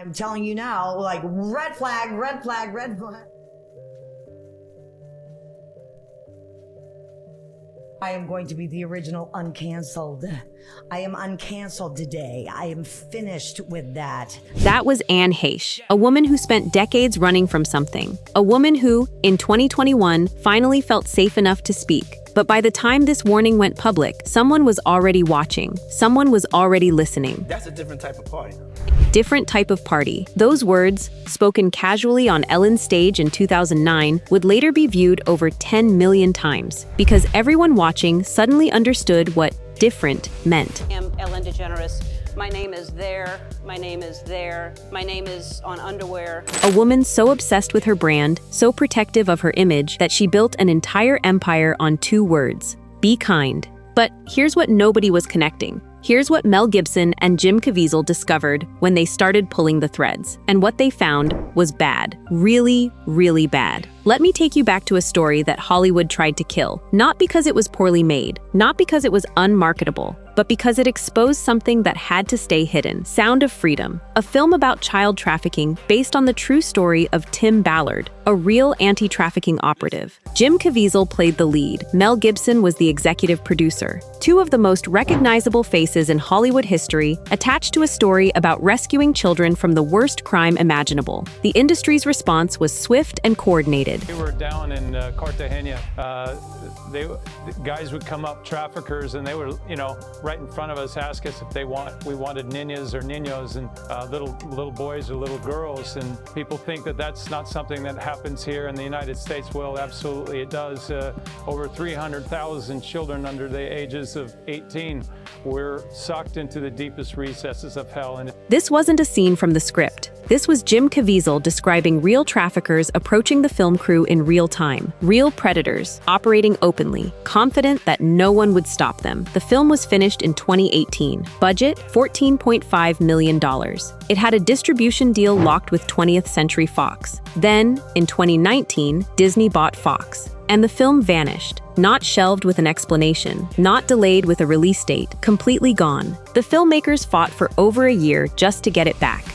I'm telling you now, like, red flag, red flag, red flag. I am going to be the original uncanceled. I am uncanceled today. I am finished with that. That was Heche, a woman who spent decades running from something. A woman who, in 2021, finally felt safe enough to speak. But by the time this warning went public, someone was already watching. Someone was already listening. That's a different type of party. Different type of party. Those words, spoken casually on Ellen's stage in 2009, would later be viewed over 10 million times, because everyone watching suddenly understood what different meant. I am Ellen DeGeneres. My name is there. My name is there. My name is on underwear. A woman so obsessed with her brand, so protective of her image, that she built an entire empire on 2 words: be kind. But here's what nobody was connecting. Here's what Mel Gibson and Jim Caviezel discovered when they started pulling the threads. And what they found was bad. Really, really bad. Let me take you back to a story that Hollywood tried to kill. Not because it was poorly made, not because it was unmarketable, but because it exposed something that had to stay hidden. Sound of Freedom, a film about child trafficking based on the true story of Tim Ballard, a real anti-trafficking operative. Jim Caviezel played the lead. Mel Gibson was the executive producer. 2 of the most recognizable faces in Hollywood history attached to a story about rescuing children from the worst crime imaginable. The industry's response was swift and coordinated. We were down in Cartagena. The guys would come up, traffickers, and they were, right in front of us, ask us if we wanted niñas or niños, and little boys or little girls. And people think that that's not something that happens here in the United States. Well, absolutely it does. Over 300,000 children under the ages of 18 were sucked into the deepest recesses of hell. And this wasn't a scene from the script. This was Jim Caviezel describing real traffickers approaching the film crew in real time. Real predators, operating openly, confident that no one would stop them. The film was finished in 2018. Budget, $14.5 million. It had a distribution deal locked with 20th Century Fox. Then, in 2019, Disney bought Fox. And the film vanished. Not shelved with an explanation, not delayed with a release date, completely gone. The filmmakers fought for over a year just to get it back.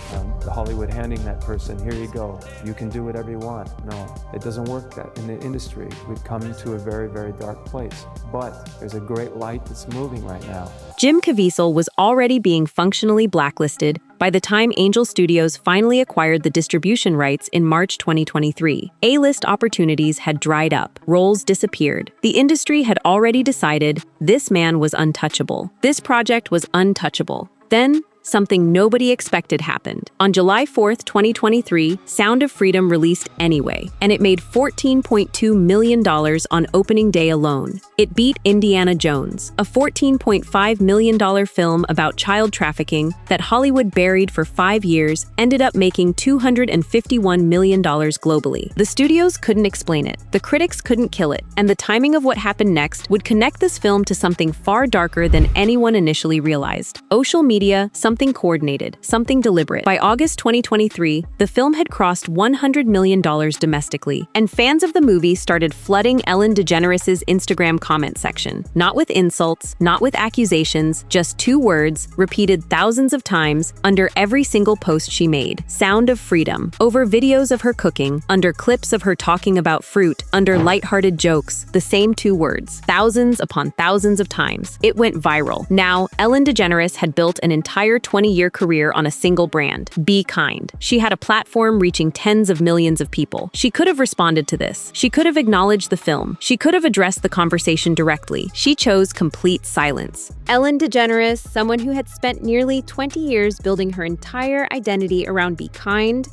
The Hollywood handing that person, here you go, you can do whatever you want. No, it doesn't work that in the industry. We've come to a very, very dark place. But there's a great light that's moving right now. Jim Caviezel was already being functionally blacklisted by the time Angel Studios finally acquired the distribution rights in March 2023. A-list opportunities had dried up, roles disappeared. The industry had already decided this man was untouchable. This project was untouchable. Then, something nobody expected happened. On July 4th, 2023, Sound of Freedom released anyway, and it made $14.2 million on opening day alone. It beat Indiana Jones, a $14.5 million film about child trafficking that Hollywood buried for 5 years, ended up making $251 million globally. The studios couldn't explain it, the critics couldn't kill it, and the timing of what happened next would connect this film to something far darker than anyone initially realized. Social media, something coordinated, something deliberate. By August 2023, the film had crossed $100 million domestically, and fans of the movie started flooding Ellen DeGeneres' Instagram comment section. Not with insults, not with accusations, just 2 words, repeated thousands of times, under every single post she made. Sound of Freedom. Over videos of her cooking, under clips of her talking about fruit, under lighthearted jokes, the same 2 words. Thousands upon thousands of times. It went viral. Now, Ellen DeGeneres had built an entire 20-year career on a single brand, Be Kind. She had a platform reaching tens of millions of people. She could have responded to this. She could have acknowledged the film. She could have addressed the conversation directly. She chose complete silence. Ellen DeGeneres, someone who had spent nearly 20 years building her entire identity around Be Kind,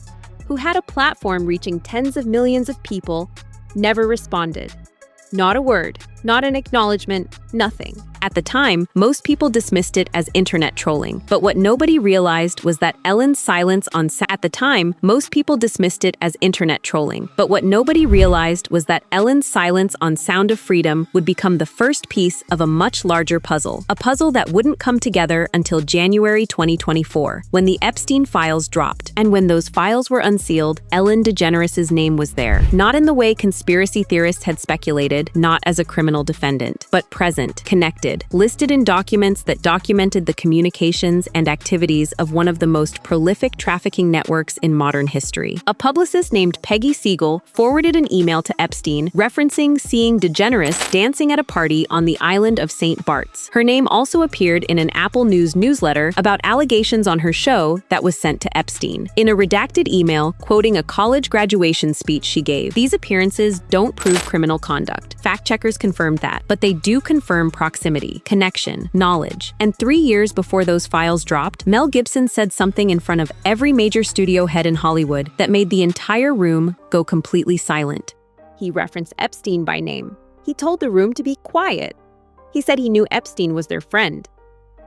who had a platform reaching tens of millions of people, never responded. Not a word, not an acknowledgement, nothing. At the time, most people dismissed it as internet trolling, but what nobody realized was that Ellen's silence on Sound of Freedom would become the first piece of a much larger puzzle, a puzzle that wouldn't come together until January 2024, when the Epstein files dropped. And when those files were unsealed, Ellen DeGeneres' name was there, not in the way conspiracy theorists had speculated, not as a criminal defendant, but present. present, connected, listed in documents that documented the communications and activities of one of the most prolific trafficking networks in modern history. A publicist named Peggy Siegel forwarded an email to Epstein referencing seeing DeGeneres dancing at a party on the island of St. Bart's. Her name also appeared in an Apple News newsletter about allegations on her show that was sent to Epstein. In a redacted email quoting a college graduation speech she gave, these appearances don't prove criminal conduct. Fact-checkers confirmed that, but they do confirm proximity, connection, knowledge. And 3 years before those files dropped, Mel Gibson said something in front of every major studio head in Hollywood that made the entire room go completely silent. He referenced Epstein by name. He told the room to be quiet. He said he knew Epstein was their friend.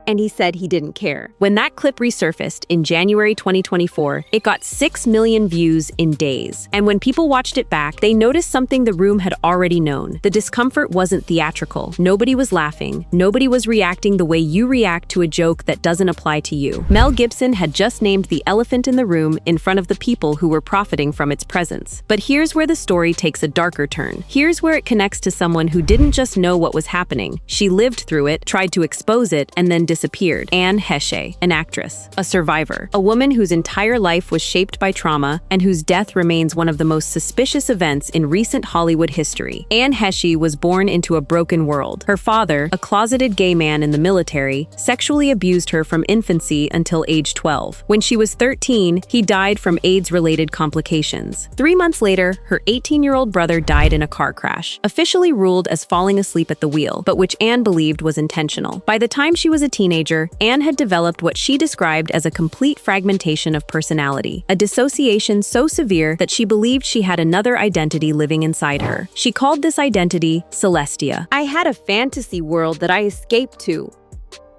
And he said he didn't care. When that clip resurfaced in January 2024, it got 6 million views in days. And when people watched it back, they noticed something the room had already known. The discomfort wasn't theatrical. Nobody was laughing. Nobody was reacting the way you react to a joke that doesn't apply to you. Mel Gibson had just named the elephant in the room in front of the people who were profiting from its presence. But here's where the story takes a darker turn. Here's where it connects to someone who didn't just know what was happening. She lived through it, tried to expose it, and then disappeared. Heche, an actress, a survivor, a woman whose entire life was shaped by trauma and whose death remains one of the most suspicious events in recent Hollywood history. Heche was born into a broken world. Her father, a closeted gay man in the military, sexually abused her from infancy until age 12. When she was 13, he died from AIDS-related complications. 3 months later, her 18-year-old brother died in a car crash, officially ruled as falling asleep at the wheel, but which Anne believed was intentional. By the time she was a teenager, Anne had developed what she described as a complete fragmentation of personality, a dissociation so severe that she believed she had another identity living inside her. She called this identity Celestia. I had a fantasy world that I escaped to.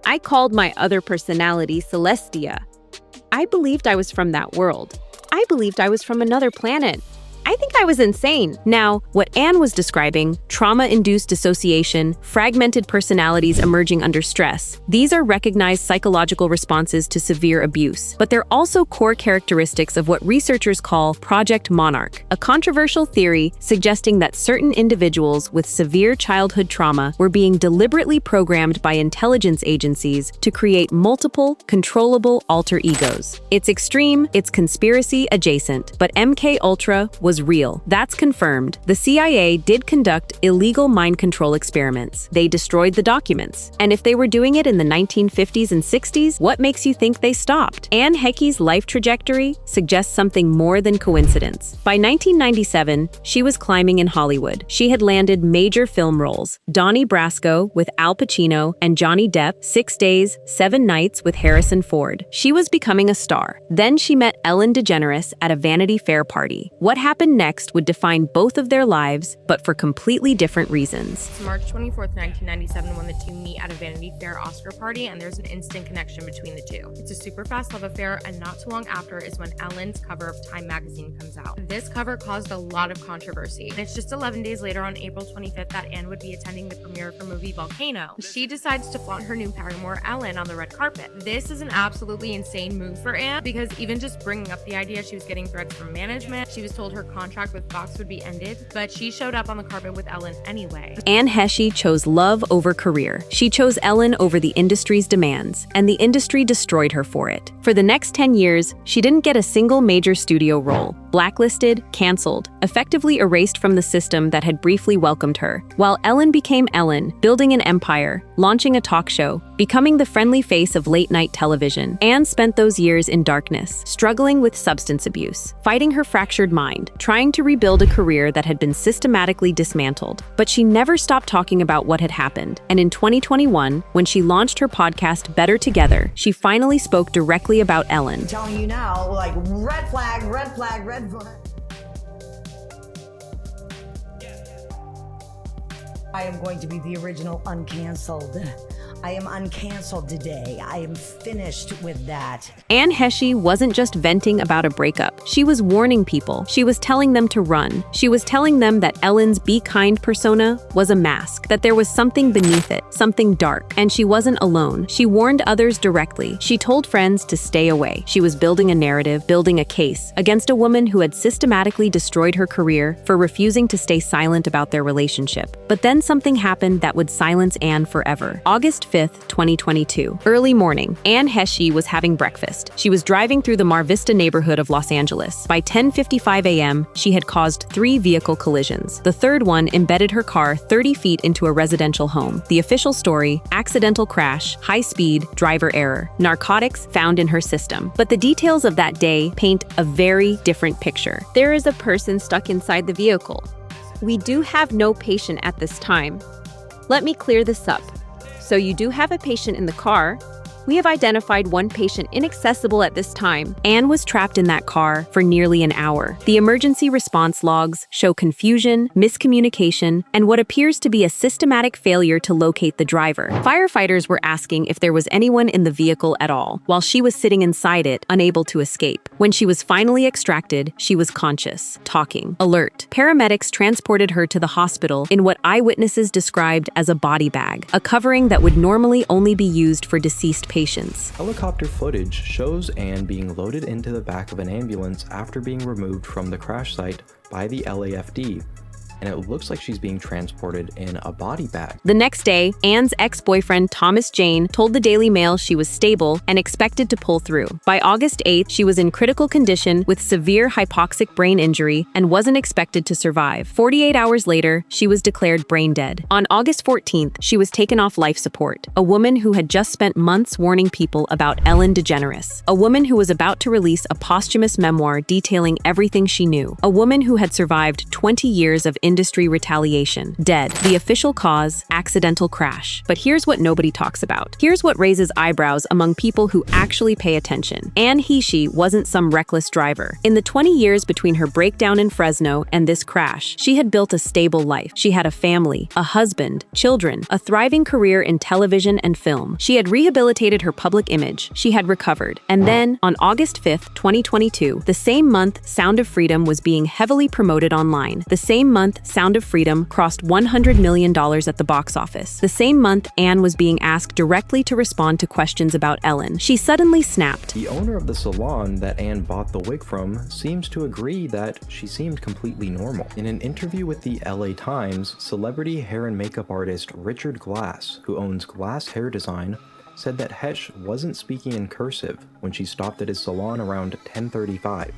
I called my other personality Celestia. I believed I was from that world. I believed I was from another planet. I think I was insane. Now, what Anne was describing, trauma-induced dissociation, fragmented personalities emerging under stress, these are recognized psychological responses to severe abuse. But they're also core characteristics of what researchers call Project Monarch, a controversial theory suggesting that certain individuals with severe childhood trauma were being deliberately programmed by intelligence agencies to create multiple, controllable alter egos. It's extreme, it's conspiracy adjacent, but MKUltra was real. That's confirmed. The CIA did conduct illegal mind control experiments. They destroyed the documents. And if they were doing it in the 1950s and 60s, what makes you think they stopped? Anne Heche's life trajectory suggests something more than coincidence. By 1997, she was climbing in Hollywood. She had landed major film roles: Donnie Brasco with Al Pacino and Johnny Depp, 6 Days, 7 Nights with Harrison Ford. She was becoming a star. Then she met Ellen DeGeneres at a Vanity Fair party. What happened next would define both of their lives, but for completely different reasons. It's March 24th, 1997, when the two meet at a Vanity Fair Oscar party, and there's an instant connection between the two. It's a super fast love affair, and not too long after is when Ellen's cover of Time magazine comes out. This cover caused a lot of controversy, and it's just 11 days later, on April 25th, that Anne would be attending the premiere of her movie Volcano. She decides to flaunt her new paramour, Ellen, on the red carpet. This is an absolutely insane move for Anne, because even just bringing up the idea, she was getting threats from management. She was told her contract with Fox would be ended, but she showed up on the carpet with Ellen anyway. Anne Heche chose love over career. She chose Ellen over the industry's demands, and the industry destroyed her for it. For the next 10 years, she didn't get a single major studio role. Blacklisted, canceled, effectively erased from the system that had briefly welcomed her. While Ellen became Ellen, building an empire, launching a talk show, becoming the friendly face of late-night television, Anne spent those years in darkness, struggling with substance abuse, fighting her fractured mind, trying to rebuild a career that had been systematically dismantled. But she never stopped talking about what had happened. And in 2021, when she launched her podcast Better Together, she finally spoke directly about Ellen. I'm telling you now, like, red flag, red flag, red flag. I am going to be the original uncanceled. I am uncanceled today. I am finished with that. Anne Heche wasn't just venting about a breakup. She was warning people. She was telling them to run. She was telling them that Ellen's Be Kind persona was a mask, that there was something beneath it, something dark. And she wasn't alone. She warned others directly. She told friends to stay away. She was building a narrative, building a case against a woman who had systematically destroyed her career for refusing to stay silent about their relationship. But then something happened that would silence Anne forever. August 5th, 2022. Early morning, Anne Heche was having breakfast. She was driving through the Mar Vista neighborhood of Los Angeles. By 10:55 a.m., she had caused 3 vehicle collisions. The third one embedded her car 30 feet into a residential home. The official story: accidental crash, high speed, driver error, narcotics found in her system. But the details of that day paint a very different picture. There is a person stuck inside the vehicle. We do have no patient at this time. Let me clear this up. So you do have a patient in the car. We have identified one patient inaccessible at this time. Anne was trapped in that car for nearly an hour. The emergency response logs show confusion, miscommunication, and what appears to be a systematic failure to locate the driver. Firefighters were asking if there was anyone in the vehicle at all, while she was sitting inside it, unable to escape. When she was finally extracted, she was conscious, talking, alert. Paramedics transported her to the hospital in what eyewitnesses described as a body bag, a covering that would normally only be used for deceased patients. Helicopter footage shows Anne being loaded into the back of an ambulance after being removed from the crash site by the LAFD, and it looks like she's being transported in a body bag. The next day, Anne's ex-boyfriend Thomas Jane told the Daily Mail she was stable and expected to pull through. By August 8th, she was in critical condition with severe hypoxic brain injury and wasn't expected to survive. 48 hours later, she was declared brain dead. On August 14th, she was taken off life support. A woman who had just spent months warning people about Ellen DeGeneres. A woman who was about to release a posthumous memoir detailing everything she knew. A woman who had survived 20 years of industry retaliation. Dead. The official cause: accidental crash. But here's what nobody talks about. Here's what raises eyebrows among people who actually pay attention. Anne Heche wasn't some reckless driver. In the 20 years between her breakdown in Fresno and this crash, she had built a stable life. She had a family, a husband, children, a thriving career in television and film. She had rehabilitated her public image. She had recovered. And then, on August 5th, 2022, the same month Sound of Freedom was being heavily promoted online. The same month Sound of Freedom crossed $100 million at the box office. The same month, Anne was being asked directly to respond to questions about Ellen. She suddenly snapped. The owner of the salon that Anne bought the wig from seems to agree that she seemed completely normal. In an interview with the LA Times, celebrity hair and makeup artist Richard Glass, who owns Glass Hair Design, said that Heche wasn't speaking in cursive when she stopped at his salon around 10:35.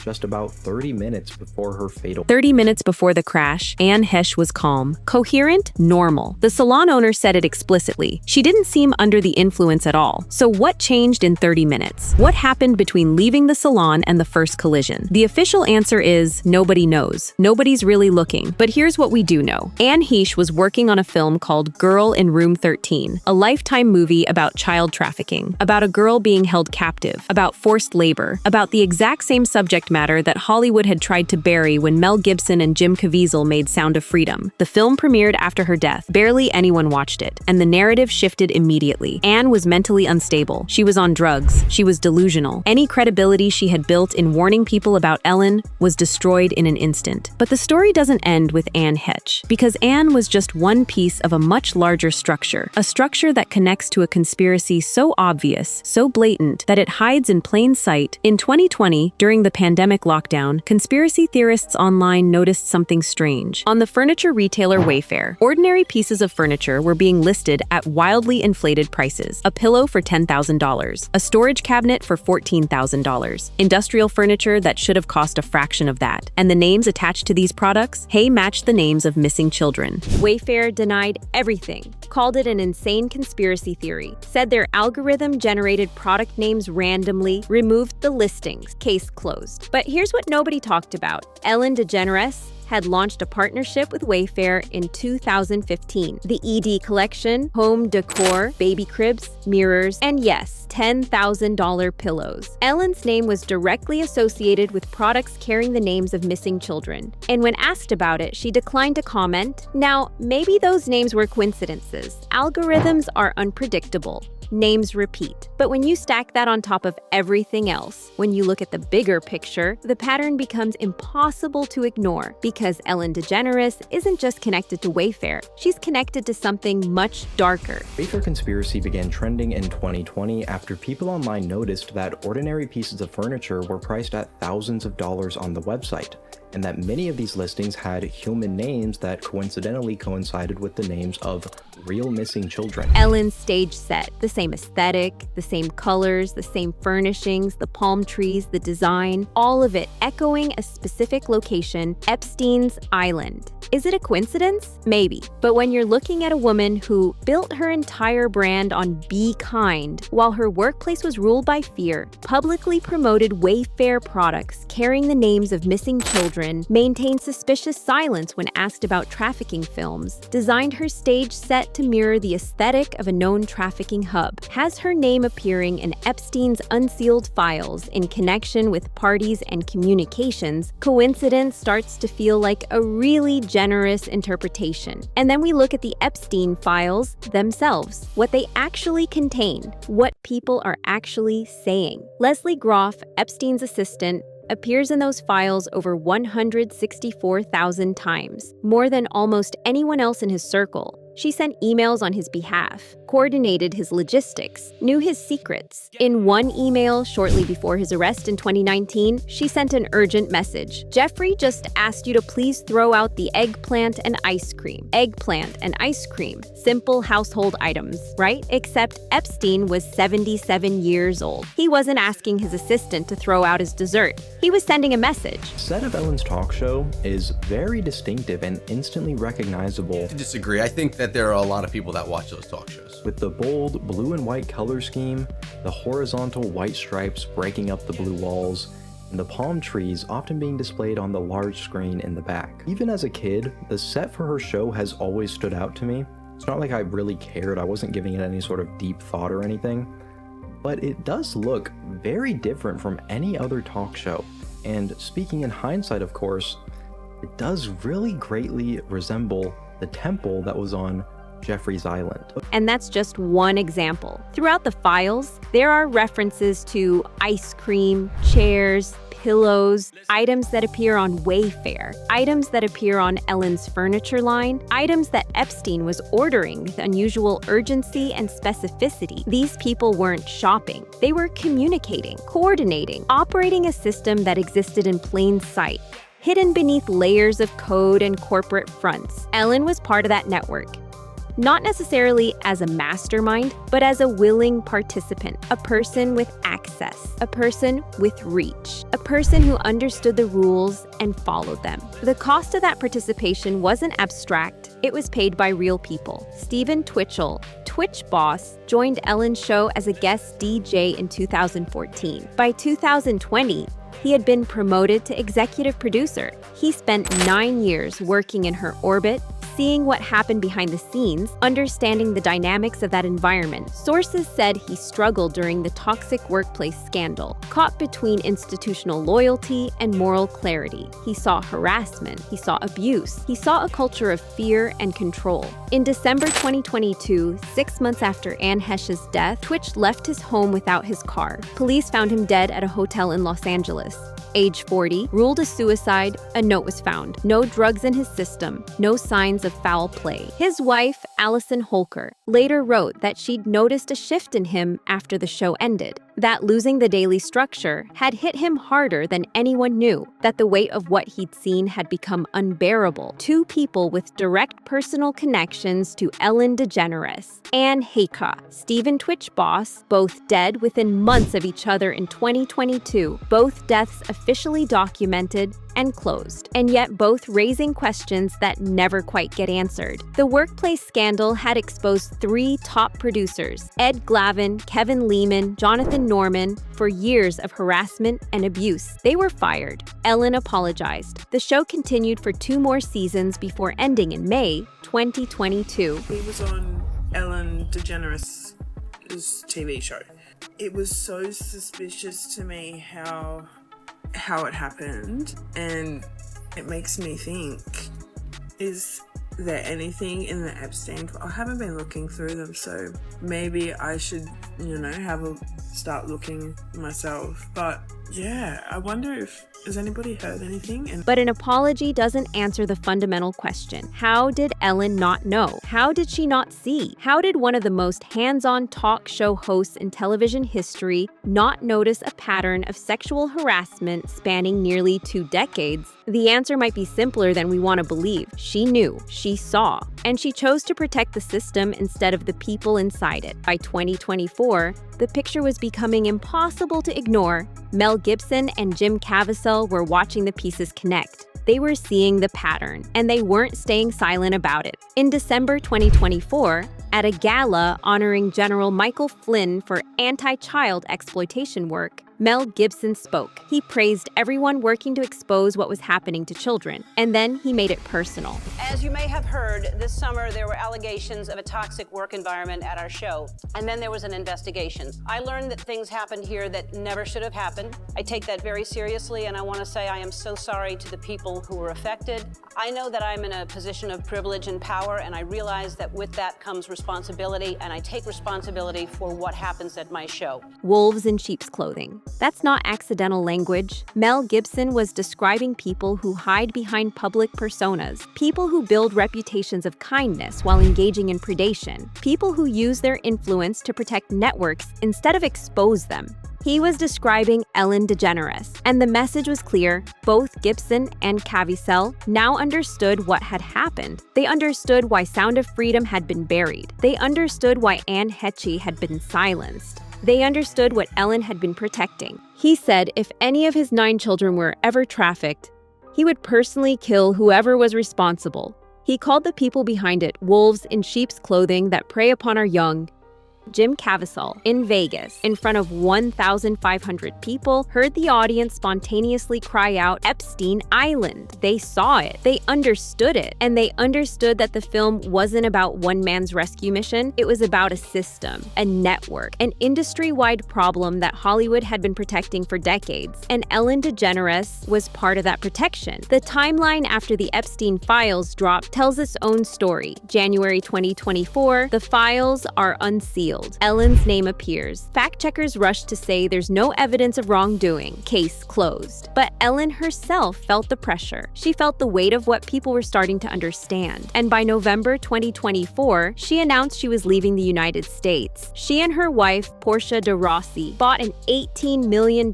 Just about 30 minutes before her fatal. 30 minutes before the crash, Anne Heche was calm, coherent, normal. The salon owner said it explicitly. She didn't seem under the influence at all. So what changed in 30 minutes? What happened between leaving the salon and the first collision? The official answer is nobody knows. Nobody's really looking. But here's what we do know. Anne Heche was working on a film called Girl in Room 13, a Lifetime movie about child trafficking, about a girl being held captive, about forced labor, about the exact same subject matter that Hollywood had tried to bury when Mel Gibson and Jim Caviezel made Sound of Freedom. The film premiered after her death. Barely anyone watched it, and the narrative shifted immediately. Anne was mentally unstable. She was on drugs. She was delusional. Any credibility she had built in warning people about Ellen was destroyed in an instant. But the story doesn't end with Anne Heche, because Anne was just one piece of a much larger structure, a structure that connects to a conspiracy so obvious, so blatant, that it hides in plain sight. In 2020, during the pandemic lockdown, conspiracy theorists online noticed something strange. On the furniture retailer Wayfair, ordinary pieces of furniture were being listed at wildly inflated prices. A pillow for $10,000, a storage cabinet for $14,000, industrial furniture that should have cost a fraction of that. And the names attached to these products, matched the names of missing children. Wayfair denied everything, called it an insane conspiracy theory, said their algorithm generated product names randomly, removed the listings, case closed. But here's what nobody talked about. Ellen DeGeneres had launched a partnership with Wayfair in 2015. The ED collection, home decor, baby cribs, mirrors, and yes, $10,000 pillows. Ellen's name was directly associated with products carrying the names of missing children. And when asked about it, she declined to comment. Now, maybe those names were coincidences. Algorithms are unpredictable. Names repeat. But when you stack that on top of everything else, when you look at the bigger picture, the pattern becomes impossible to ignore because Ellen DeGeneres isn't just connected to Wayfair, she's connected to something much darker. Wayfair conspiracy began trending in 2020 after people online noticed that ordinary pieces of furniture were priced at thousands of dollars on the website, and that many of these listings had human names that coincidentally coincided with the names of real missing children. Ellen's stage set, the same aesthetic, the same colors, the same furnishings, the palm trees, the design, all of it echoing a specific location, Epstein's Island. Is it a coincidence? Maybe. But when you're looking at a woman who built her entire brand on be kind, while her workplace was ruled by fear, publicly promoted Wayfair products carrying the names of missing children, maintained suspicious silence when asked about trafficking films, designed her stage set to mirror the aesthetic of a known trafficking hub, has her name appearing in Epstein's unsealed files in connection with parties and communications, coincidence starts to feel like a really generous interpretation. And then we look at the Epstein files themselves, what they actually contain, what people are actually saying. Leslie Groff, Epstein's assistant, appears in those files over 164,000 times, more than almost anyone else in his circle. She sent emails on his behalf, coordinated his logistics, knew his secrets. In one email shortly before his arrest in 2019, she sent an urgent message. Jeffrey just asked you to please throw out the eggplant and ice cream. Eggplant and ice cream. Simple household items, right? Except Epstein was 77 years old. He wasn't asking his assistant to throw out his dessert. He was sending a message. The set of Ellen's talk show is very distinctive and instantly recognizable. I disagree. I think that there are a lot of people that watch those talk shows. With the bold blue and white color scheme, the horizontal white stripes breaking up the blue walls, and the palm trees often being displayed on the large screen in the back. Even as a kid, the set for her show has always stood out to me. It's not like I really cared, I wasn't giving it any sort of deep thought or anything, but it does look very different from any other talk show. And speaking in hindsight, of course, it does really greatly resemble the temple that was on Jeffrey's Island. And that's just one example. Throughout the files, there are references to ice cream, chairs, pillows, items that appear on Wayfair, items that appear on Ellen's furniture line, items that Epstein was ordering with unusual urgency and specificity. These people weren't shopping. They were communicating, coordinating, operating a system that existed in plain sight, hidden beneath layers of code and corporate fronts. Ellen was part of that network. Not necessarily as a mastermind, but as a willing participant, a person with access, a person with reach, a person who understood the rules and followed them. The cost of that participation wasn't abstract, it was paid by real people. Stephen Twitchell, Twitch boss, joined Ellen's show as a guest DJ in 2014. By 2020, he had been promoted to executive producer. He spent 9 years working in her orbit, seeing what happened behind the scenes, understanding the dynamics of that environment. Sources said he struggled during the toxic workplace scandal, caught between institutional loyalty and moral clarity. He saw harassment, he saw abuse, he saw a culture of fear and control. In December 2022, 6 months after Anne Heche's death, Twitch left his home without his car. Police found him dead at a hotel in Los Angeles. Age 40, ruled a suicide, a note was found. No drugs in his system, no signs of foul play. His wife, Allison Holker, later wrote that she'd noticed a shift in him after the show ended, that losing the daily structure had hit him harder than anyone knew, that the weight of what he'd seen had become unbearable. Two people with direct personal connections to Ellen DeGeneres and Heche, Stephen Twitch boss, both dead within months of each other in 2022, both deaths officially documented, and closed, and yet both raising questions that never quite get answered. The workplace scandal had exposed 3 top producers, Ed Glavin, Kevin Lehman, Jonathan Norman, for years of harassment and abuse. They were fired. Ellen apologized. The show continued for 2 more seasons before ending in May 2022. He was on Ellen DeGeneres' TV show. It was so suspicious to me how it happened, and it makes me think, is there anything in the Epstein? I haven't been looking through them, so maybe I should, start looking myself. But yeah, I wonder if has anybody heard anything? But an apology doesn't answer the fundamental question. How did Ellen not know? How did she not see? How did one of the most hands-on talk show hosts in television history not notice a pattern of sexual harassment spanning nearly 2 decades? The answer might be simpler than we want to believe. She knew, she saw, and she chose to protect the system instead of the people inside it. By 2024, the picture was becoming impossible to ignore. Mel Gibson and Jim Caviezel were watching the pieces connect. They were seeing the pattern, and they weren't staying silent about it. In December 2024, at a gala honoring General Michael Flynn for anti-child exploitation work, Mel Gibson spoke. He praised everyone working to expose what was happening to children, and then he made it personal. As you may have heard, this summer there were allegations of a toxic work environment at our show, and then there was an investigation. I learned that things happened here that never should have happened. I take that very seriously, and I want to say I am so sorry to the people who were affected. I know that I'm in a position of privilege and power, and I realize that with that comes responsibility, and I take responsibility for what happens at my show. Wolves in sheep's clothing. That's not accidental language. Mel Gibson was describing people who hide behind public personas, people who build reputations of kindness while engaging in predation, people who use their influence to protect networks instead of expose them. He was describing Ellen DeGeneres, and the message was clear. Both Gibson and Caviezel now understood what had happened. They understood why Sound of Freedom had been buried. They understood why Heche had been silenced. They understood what Ellen had been protecting. He said if any of his 9 children were ever trafficked, he would personally kill whoever was responsible. He called the people behind it wolves in sheep's clothing that prey upon our young. Jim Caviezel, in Vegas, in front of 1,500 people, heard the audience spontaneously cry out, "Epstein Island." They saw it, they understood it, and they understood that the film wasn't about one man's rescue mission. It was about a system, a network, an industry-wide problem that Hollywood had been protecting for decades, and Ellen DeGeneres was part of that protection. The timeline after the Epstein files dropped tells its own story. January 2024, the files are unsealed. Ellen's name appears. Fact-checkers rushed to say there's no evidence of wrongdoing. Case closed. But Ellen herself felt the pressure. She felt the weight of what people were starting to understand. And by November 2024, she announced she was leaving the United States. She and her wife, Portia de Rossi, bought an $18 million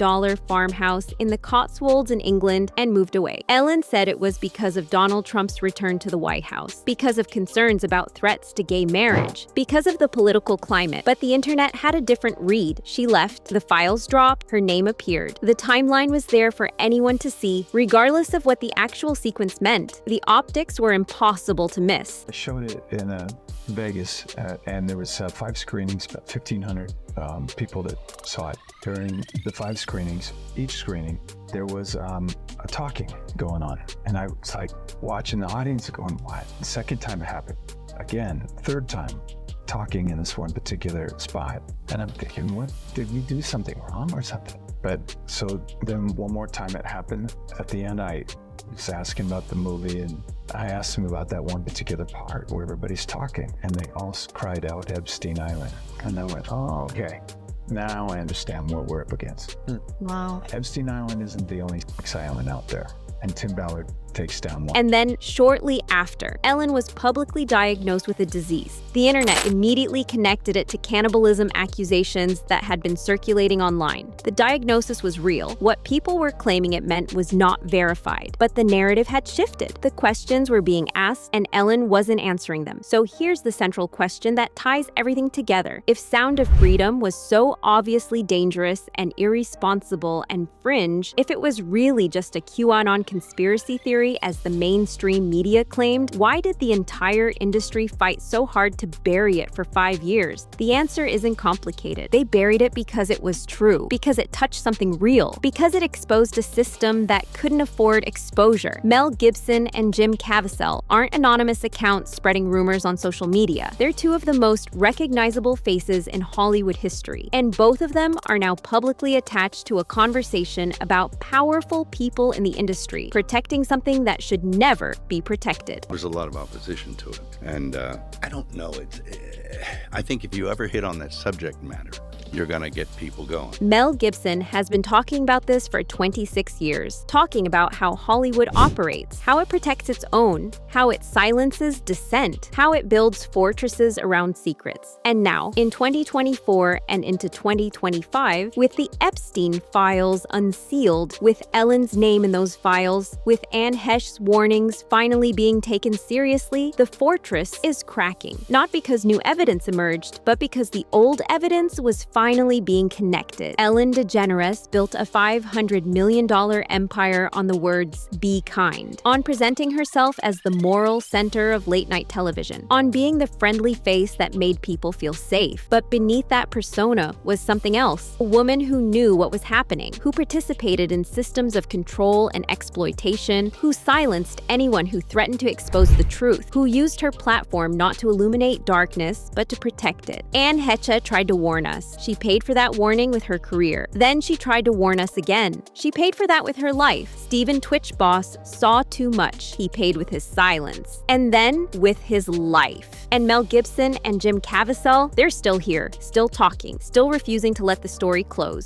farmhouse in the Cotswolds in England and moved away. Ellen said it was because of Donald Trump's return to the White House, because of concerns about threats to gay marriage, because of the political climate. But the internet had a different read. She left, the files dropped, her name appeared. The timeline was there for anyone to see, regardless of what the actual sequence meant. The optics were impossible to miss. I showed it in Vegas, and there was 5 screenings, about 1,500 people that saw it. During the 5 screenings, each screening, there was a talking going on. And I was like watching the audience going, what? The second time it happened, again, third time, talking in this one particular spot. And I'm thinking, what, did we do something wrong or something? But so then one more time it happened. At the end, I was asking about the movie, and I asked them about that one particular part where everybody's talking, and they all cried out Epstein Island. And I went, oh, okay. Now I understand what we're up against. Wow. Epstein Island isn't the only island out there. And Tim Ballard takes down one. And then, shortly after, Ellen was publicly diagnosed with a disease. The internet immediately connected it to cannibalism accusations that had been circulating online. The diagnosis was real. What people were claiming it meant was not verified. But the narrative had shifted. The questions were being asked, and Ellen wasn't answering them. So here's the central question that ties everything together. If Sound of Freedom was so obviously dangerous and irresponsible and fringe, if it was really just a QAnon conspiracy theory as the mainstream media claimed, why did the entire industry fight so hard to bury it for 5 years? The answer isn't complicated. They buried it because it was true, because it touched something real, because it exposed a system that couldn't afford exposure. Mel Gibson and Jim Caviezel aren't anonymous accounts spreading rumors on social media. They're two of the most recognizable faces in Hollywood history, and both of them are now publicly attached to a conversation about powerful people in the industry protecting something that should never be protected. There's a lot of opposition to it, and I don't know. I think if you ever hit on that subject matter, you're gonna get people going. Mel Gibson has been talking about this for 26 years, talking about how Hollywood operates, how it protects its own, how it silences dissent, how it builds fortresses around secrets. And now, in 2024 and into 2025, with the Epstein files unsealed, with Ellen's name in those files, with Anne Heche's warnings finally being taken seriously, the fortress is cracking. Not because new evidence emerged, but because the old evidence was finally being connected. Ellen DeGeneres built a $500 million empire on the words, "Be kind," on presenting herself as the moral center of late-night television, on being the friendly face that made people feel safe. But beneath that persona was something else. A woman who knew what was happening, who participated in systems of control and exploitation, who silenced anyone who threatened to expose the truth, who used her platform not to illuminate darkness, but to protect it. Anne Heche tried to warn us. She paid for that warning with her career. Then she tried to warn us again. She paid for that with her life. Steven Twitch Boss saw too much. He paid with his silence. And then with his life. And Mel Gibson and Jim Caviezel, they're still here, still talking, still refusing to let the story close.